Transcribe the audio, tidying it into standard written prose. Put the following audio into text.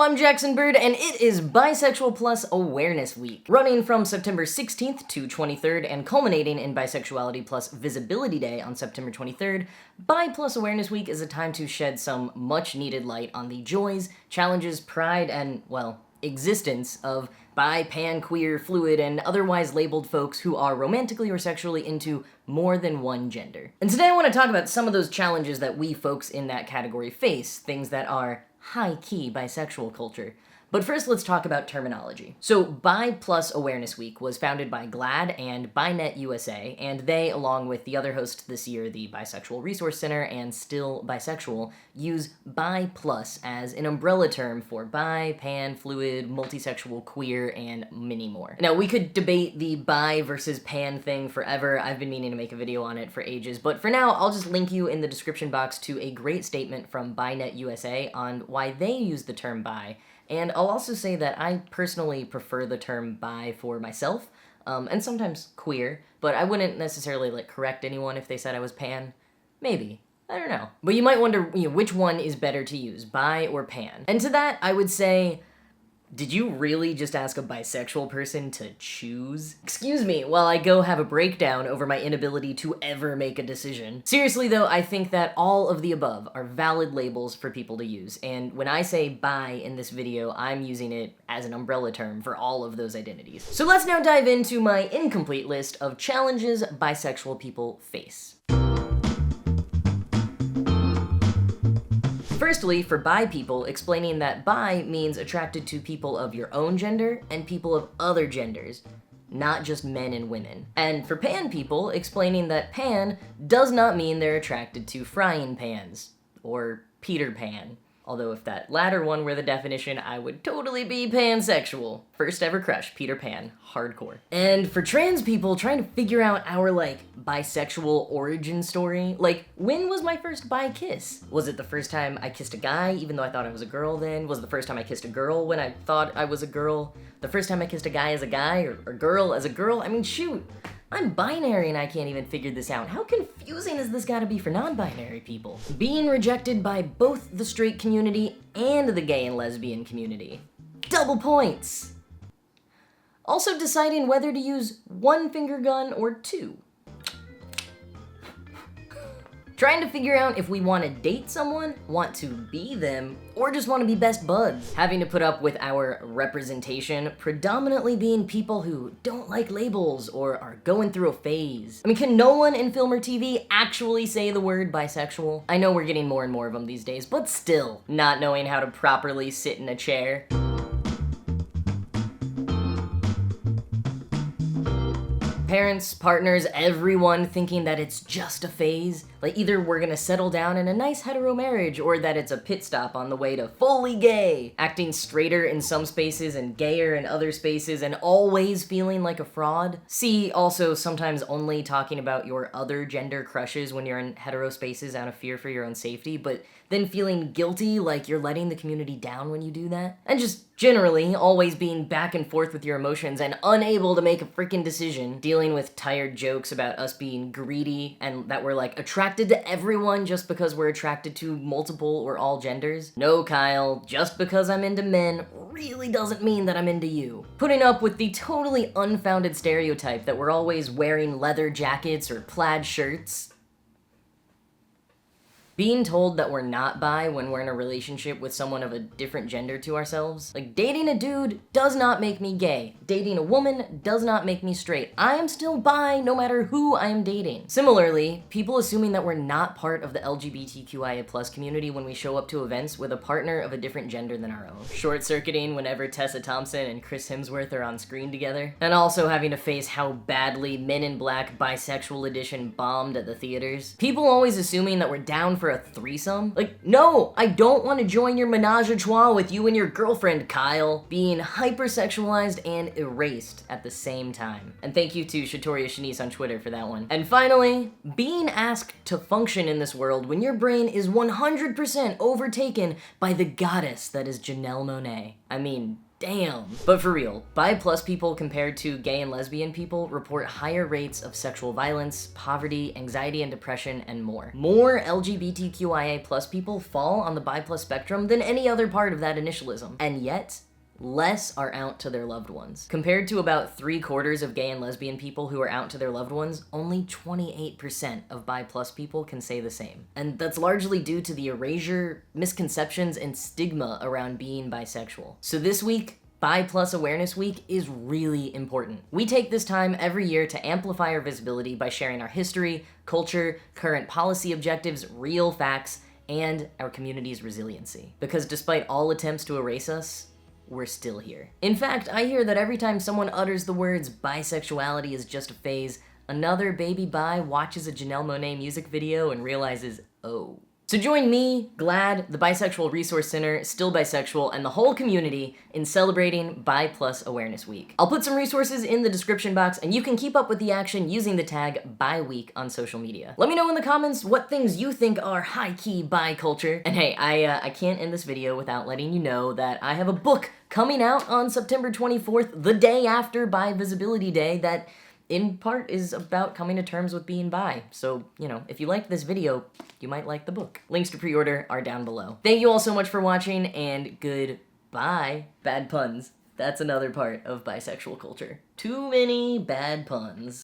I'm JACKISNOTABIRD, and it is Bisexual Plus Awareness Week, running from September 16th to 23rd and culminating in Bisexuality Plus Visibility Day on September 23rd. Bi Plus Awareness Week is a time to shed some much-needed light on the joys, challenges, pride, and, well, existence of bi, pan, queer, fluid, and otherwise labeled folks who are romantically or sexually into more than one gender. And today I want to talk about some of those challenges that we folks in that category face, things that are high-key bisexual culture. But first, let's talk about terminology. So, Bi Plus Awareness Week was founded by GLAAD and BiNet USA, and they, along with the other host this year, the Bisexual Resource Center and Still Bisexual, use Bi Plus as an umbrella term for bi, pan, fluid, multisexual, queer, and many more. Now, we could debate the bi versus pan thing forever. I've been meaning to make a video on it for ages, but for now, I'll just link you in the description box to a great statement from BiNet USA on why they use the term bi. And I'll also say that I personally prefer the term bi for myself, and sometimes queer, but I wouldn't necessarily, correct anyone if they said I was pan. Maybe. I don't know. But you might wonder, which one is better to use, bi or pan? And to that, I would say, did you really just ask a bisexual person to choose? Excuse me while I go have a breakdown over my inability to ever make a decision. Seriously though, I think that all of the above are valid labels for people to use, and when I say bi in this video, I'm using it as an umbrella term for all of those identities. So let's now dive into my incomplete list of challenges bisexual people face. Firstly, for bi people, explaining that bi means attracted to people of your own gender and people of other genders, not just men and women. And for pan people, explaining that pan does not mean they're attracted to frying pans, or Peter Pan. Although if that latter one were the definition, I would totally be pansexual. First ever crush, Peter Pan, hardcore. And for trans people, trying to figure out our, bisexual origin story. When was my first bi kiss? Was it the first time I kissed a guy, even though I thought I was a girl then? Was it the first time I kissed a girl when I thought I was a girl? The first time I kissed a guy as a guy, or girl as a girl? I mean, shoot. I'm binary and I can't even figure this out. How confusing has this gotta be for non-binary people? Being rejected by both the straight community and the gay and lesbian community. Double points! Also deciding whether to use one finger gun or two. Trying to figure out if we want to date someone, want to be them, or just want to be best buds. Having to put up with our representation predominantly being people who don't like labels or are going through a phase. I mean, can no one in film or TV actually say the word bisexual? I know we're getting more and more of them these days, but still, not knowing how to properly sit in a chair. Parents, partners, everyone thinking that it's just a phase. Either we're gonna settle down in a nice hetero marriage, or that it's a pit stop on the way to fully gay. Acting straighter in some spaces and gayer in other spaces, and always feeling like a fraud. See, also sometimes only talking about your other gender crushes when you're in hetero spaces out of fear for your own safety, but then feeling guilty like you're letting the community down when you do that. And just generally always being back and forth with your emotions and unable to make a freaking decision. Dealing with tired jokes about us being greedy and that we're attracted to everyone just because we're attracted to multiple or all genders. No, Kyle, just because I'm into men really doesn't mean that I'm into you. Putting up with the totally unfounded stereotype that we're always wearing leather jackets or plaid shirts. Being told that we're not bi when we're in a relationship with someone of a different gender to ourselves. Dating a dude does not make me gay. Dating a woman does not make me straight. I am still bi no matter who I am dating. Similarly, people assuming that we're not part of the LGBTQIA+ community when we show up to events with a partner of a different gender than our own. Short-circuiting whenever Tessa Thompson and Chris Hemsworth are on screen together. And also having to face how badly Men in Black Bisexual Edition bombed at the theaters. People always assuming that we're down for a threesome? No, I don't want to join your menage a trois with you and your girlfriend, Kyle. Being hypersexualized and erased at the same time. And thank you to Shatoria Shanice on Twitter for that one. And finally, being asked to function in this world when your brain is 100% overtaken by the goddess that is Janelle Monáe. I mean, Damn. But for real, bi plus people compared to gay and lesbian people report higher rates of sexual violence, poverty, anxiety and depression, and more. More LGBTQIA plus people fall on the bi plus spectrum than any other part of that initialism. And yet, less are out to their loved ones. Compared to about 3/4 of gay and lesbian people who are out to their loved ones, only 28% of bi plus people can say the same. And that's largely due to the erasure, misconceptions, and stigma around being bisexual. So this week, Bi Plus Awareness Week is really important. We take this time every year to amplify our visibility by sharing our history, culture, current policy objectives, real facts, and our community's resiliency. Because despite all attempts to erase us, we're still here. In fact, I hear that every time someone utters the words bisexuality is just a phase, another baby bi watches a Janelle Monáe music video and realizes, oh. So join me, GLAAD, the Bisexual Resource Center, Still Bisexual, and the whole community in celebrating Bi Plus Awareness Week. I'll put some resources in the description box, and you can keep up with the action using the tag BiWeek on social media. Let me know in the comments what things you think are high-key bi culture. And hey, I can't end this video without letting you know that I have a book coming out on September 24th, the day after Bi Visibility Day, that in part is about coming to terms with being bi. So, if you liked this video, you might like the book. Links to pre-order are down below. Thank you all so much for watching, and goodbye. Bad puns. That's another part of bisexual culture. Too many bad puns.